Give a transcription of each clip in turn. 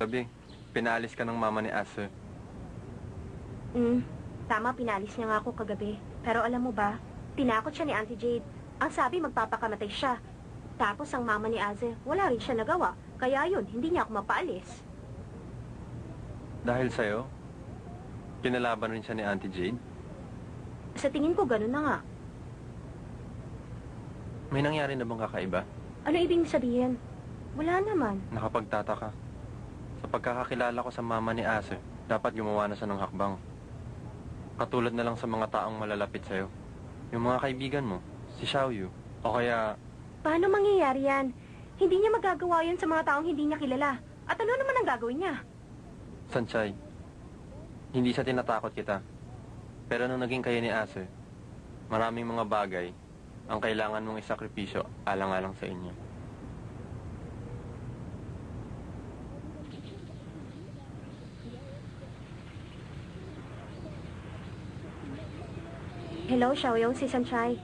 Sabi, pinaalis ka ng mama ni Aso. Tama, pinalis niya nga ako kagabi. Pero alam mo ba, tinakot siya ni Auntie Jade. Ang sabi, magpapakamatay siya. Tapos ang mama ni Aze, wala rin siya nagawa. Kaya yun, hindi niya ako mapaalis. Dahil sa'yo, kinalaban rin siya ni Auntie Jade? Sa tingin ko, ganun na nga. May nangyari na bang kakaiba? Ano ibig sabihin? Wala naman. Nakapagtataka. Sa pagkakakilala ko sa mama ni Aso, dapat gumawa na siya ng hakbang. Katulad na lang sa mga taong malalapit sa'yo. Yung mga kaibigan mo, si Xiaoyu. O kaya... Paano mangyayari yan? Hindi niya magagawa yan sa mga taong hindi niya kilala. At ano naman ang gagawin niya? Sanchay, hindi siya tinatakot kita. Pero nung naging kayo ni Aso, maraming mga bagay ang kailangan mong isakripisyo alang-alang sa inyo. Hello, Xiaoyong, si Sanchay.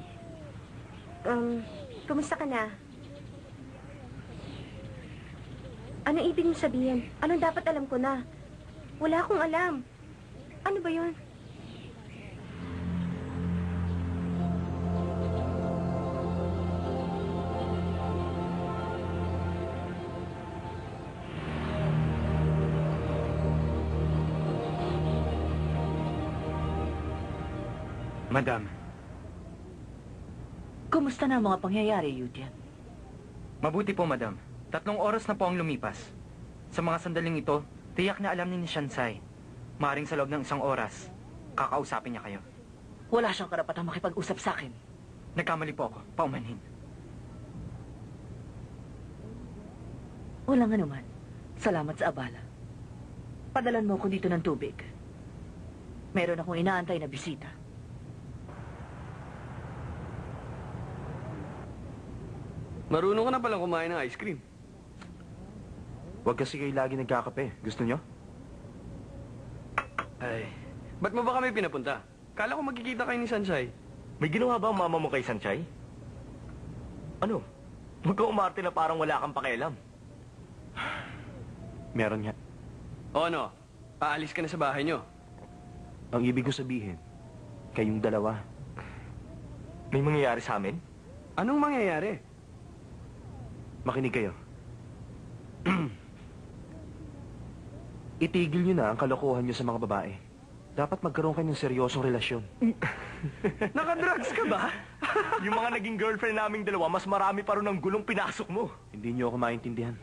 Kumusta ka na? Ano ibig mo sabihin? Anong dapat alam ko na? Wala akong alam. Ano ba yun? Madam. Kumusta na ang mga pangyayari, Yudian? Mabuti po, madam. 3 oras na po ang lumipas. Sa mga sandaling ito, tiyak na alam ni Shansai. Maring sa loob ng 1 oras, kakausapin niya kayo. Wala siyang karapatang makipag-usap sa akin. Nagkamali po ako. Paumanhin. Walang anuman. Salamat sa abala. Padalan mo ako dito ng tubig. Meron akong inaantay na bisita. Marunong ka na palang kumain ng ice cream. Huwag kasi kayo lagi nagkakape. Gusto nyo? Ay, ba't mo ba kami pinapunta? Kala ko magkikita kayo ni Sanchay. May ginawa ba ang mama mo kay Sanchay? Ano? Huwag ka umarte na parang wala kang pakialam. Meron nga. O ano? Aalis ka na sa bahay nyo. Ang ibig ko sabihin, kayong dalawa, may mangyayari sa amin? Anong mangyayari? Makinig kayo. Itigil nyo na ang kalokohan nyo sa mga babae. Dapat magkaroon kayo ng seryosong relasyon. Nakadrugs ka ba? Yung mga naging girlfriend naming dalawa, mas marami pa rin ang gulong pinasok mo. Hindi nyo ako maintindihan.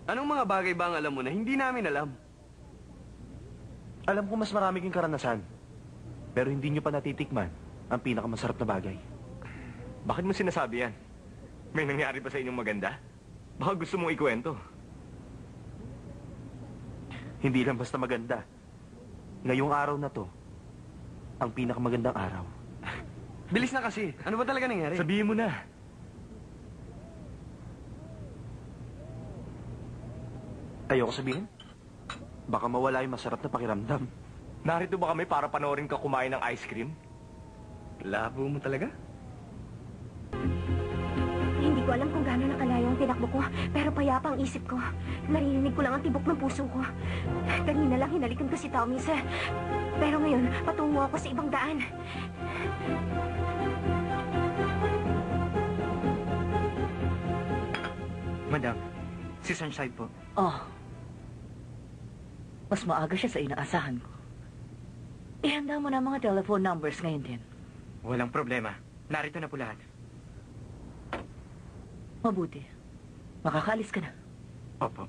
Anong mga bagay ba ang alam mo na hindi namin alam? Alam ko mas marami kang karanasan. Pero hindi nyo pa natitikman ang pinakamasarap na bagay. Bakit mo sinasabi yan? May nangyari ba sa inyong maganda? Baka gusto mong ikwento. Hindi lang basta maganda. Ngayong araw na to, ang pinakamagandang araw. Bilis na kasi. Ano ba talaga nangyari? Sabihin mo na. Ayoko sabihin. Baka mawala yung masarap na pakiramdam. Narito ba kami para panoorin ka kumain ng ice cream? Labo mo talaga? Hindi ko alam kung gaano nakalayo ang tinakbo ko, pero payapa ang isip ko. Naririnig ko lang ang tibok ng puso ko. Kanina lang hinalikan ko si Tommy, sir. Pero ngayon, patungo ako sa ibang daan. Madam, si Sunshine po. Oh. Mas maaga siya sa inaasahan ko. Ihanda mo na mga telephone numbers ngayon din. Walang problema. Narito na po lahat. Mabuti. Makakaalis ka na. Opo.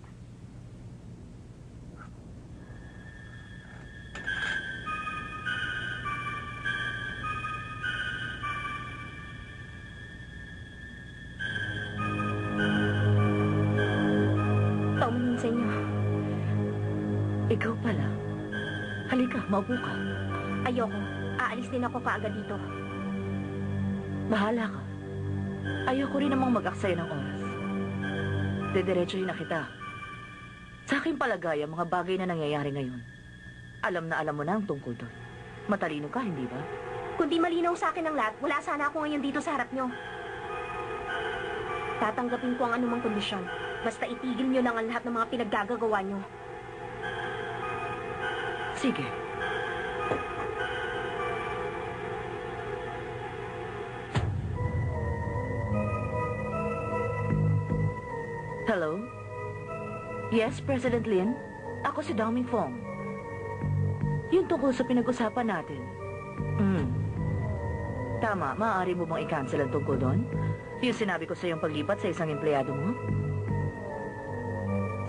Paumanin sa inyo. Ikaw pala. Halika, maupo ka. Ayoko. Aalis din ako kaagad dito. Bahala ka. Ayoko rin namang mag-aksaya ng oras. Dediretsuhin na kita. Sa aking palagay, ang mga bagay na nangyayari ngayon, alam na alam mo na ang tungkol doon. Matalino ka, hindi ba? Kung di malinaw sa akin ang lahat, wala sana ako ngayon dito sa harap nyo. Tatanggapin ko ang anumang kondisyon. Basta itigil nyo lang ang lahat ng mga pinaggagawa nyo. Sige. Hello? Yes, President Lin? Ako si Dao Mingfong. Yung tungkol sa pinag-usapan natin. Tama, maaari mo bang i-cancel ang tungkol doon? Yung sinabi ko sa iyong paglipat sa isang empleyado mo?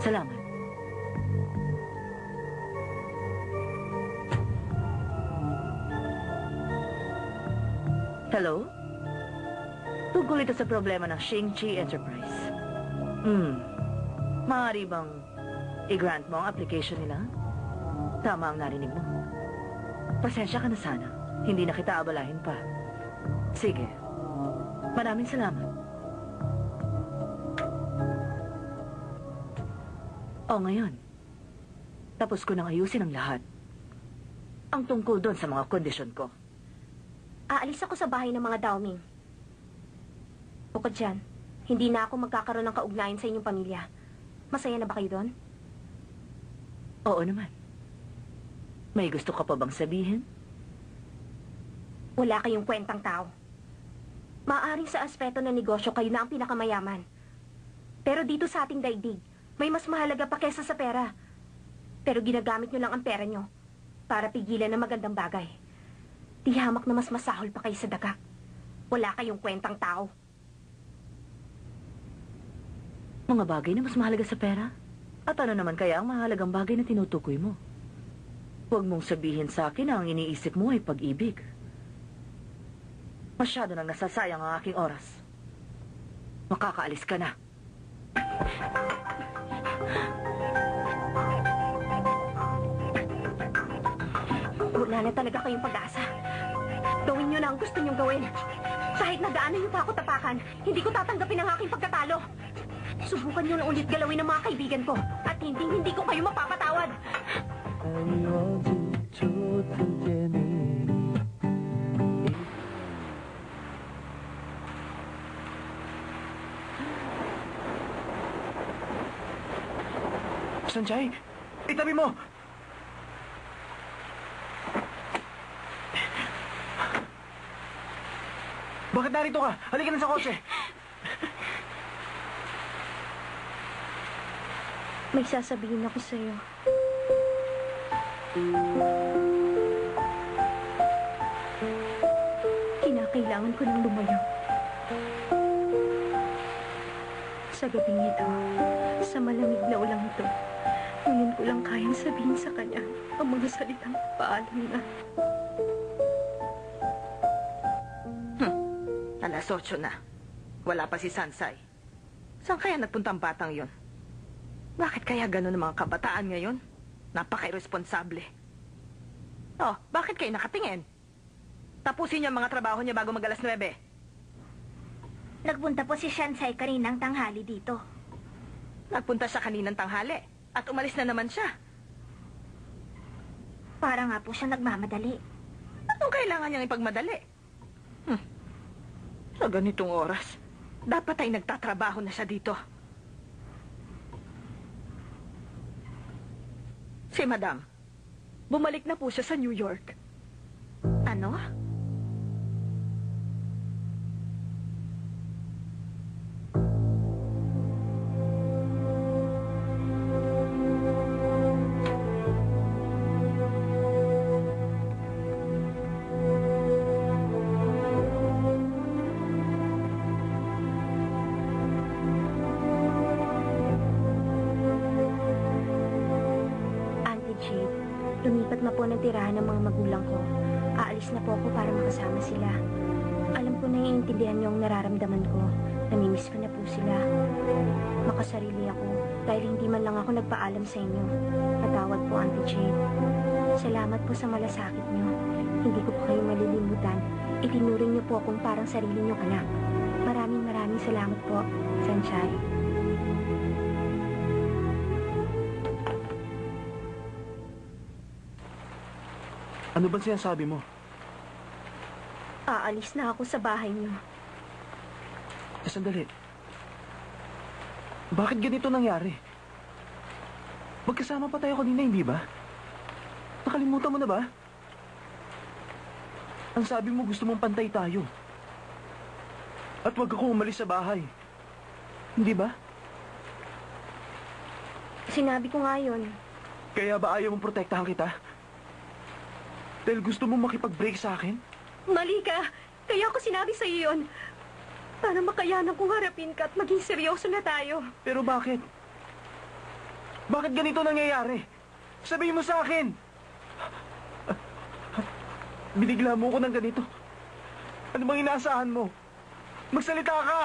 Salamat. Hello? Tungkol ito sa problema ng Xingqi Enterprise. Maaari bang i-grant mo ang application nila? Tama ang narinig mo. Pasensya ka na sana. Hindi na kita abalahin pa. Sige. Maraming salamat. O ngayon, tapos ko nang ayusin ang lahat. Ang tungkol doon sa mga kondisyon ko. Aalis ako sa bahay ng mga Daoming. Bukod dyan, hindi na ako magkakaroon ng kaugnayan sa inyong pamilya. Masaya na ba kayo doon? Oo naman. May gusto ka pa bang sabihin? Wala kayong kwentang tao. Maaaring sa aspeto ng negosyo kayo na ang pinakamayaman. Pero dito sa ating daigdig, may mas mahalaga pa kesa sa pera. Pero ginagamit nyo lang ang pera nyo para pigilan ng magandang bagay. Di hamak na mas masahol pa kayo sa daga. Wala kayong kwentang tao. Mga bagay na mas mahalaga sa pera? At ano naman kaya ang mahalagang bagay na tinutukoy mo? Huwag mong sabihin sa akin na ang iniisip mo ay pag-ibig. Masyado nang nasasayang ang aking oras. Makakaalis ka na. Wala na talaga kayong pag-asa. Gawin nyo na ang gusto nyong gawin. Kahit na gaano nyo pa ako tapakan, hindi ko tatanggapin ang aking pagkatalo. Subukan nyo na ulit galawin ng mga kaibigan ko. At hindi ko kayo mapapatawad. Sanjay, itabi mo! Bakit narito ka? Halika na sa kotse! May sasabihin ako sa'yo. Kinakailangan ko ng lumayo. Sa gabing ito, sa malamig na ulang ito, ngayon ko lang kayang sabihin sa kanya ang mga salitang paalam na. Alas 8 na. Wala pa si Sansay. Saan kaya nagpunta ang batang yon? Bakit kaya ganun ang mga kabataan ngayon? Napaka-irresponsable. Oh, bakit kayo nakatingin? Tapusin niyo ang mga trabaho niyo bago mag-alas 9. Nagpunta po si Shansai kaninang tanghali dito. Nagpunta siya kaninang tanghali at umalis na naman siya. Para nga po siya nagmamadali. Anong kailangan niyang ipagmadali? Sa ganitong oras, dapat ay nagtatrabaho na siya dito. Si Madam, bumalik na po siya sa New York. Ano? Lumipat na po ng tirahan ng mga magulang ko. Aalis na po ako para makasama sila. Alam ko na iintindihan niyo ang nararamdaman ko. Namimiss ko na po sila. Makasarili ako dahil hindi man lang ako nagpaalam sa inyo. Patawad po, Auntie Jade. Salamat po sa malasakit niyo. Hindi ko po kayo malilimutan. Itinuring niyo po akong parang sarili niyong anak. Maraming salamat po, Sanchay. Ano ba sinasabi mo? Aalis na ako sa bahay niyo. Sandali. Bakit ganito nangyari? Magkasama pa tayo kanina, hindi ba? Nakalimutan mo na ba? Ang sabi mo gusto mong pantay tayo. At wag ako umalis sa bahay. Hindi ba? Sinabi ko nga yun. Kaya ba ayaw mong protektahan kita? Dahil gusto mong makipag-break sa akin? Mali ka! Kaya ako sinabi sa iyo yun. Para makayanan kong harapin ka at maging seryoso na tayo. Pero bakit? Bakit ganito nangyayari? Sabihin mo sa akin! Binigla mo ko ng ganito. Ano bang inaasahan mo? Magsalita ka!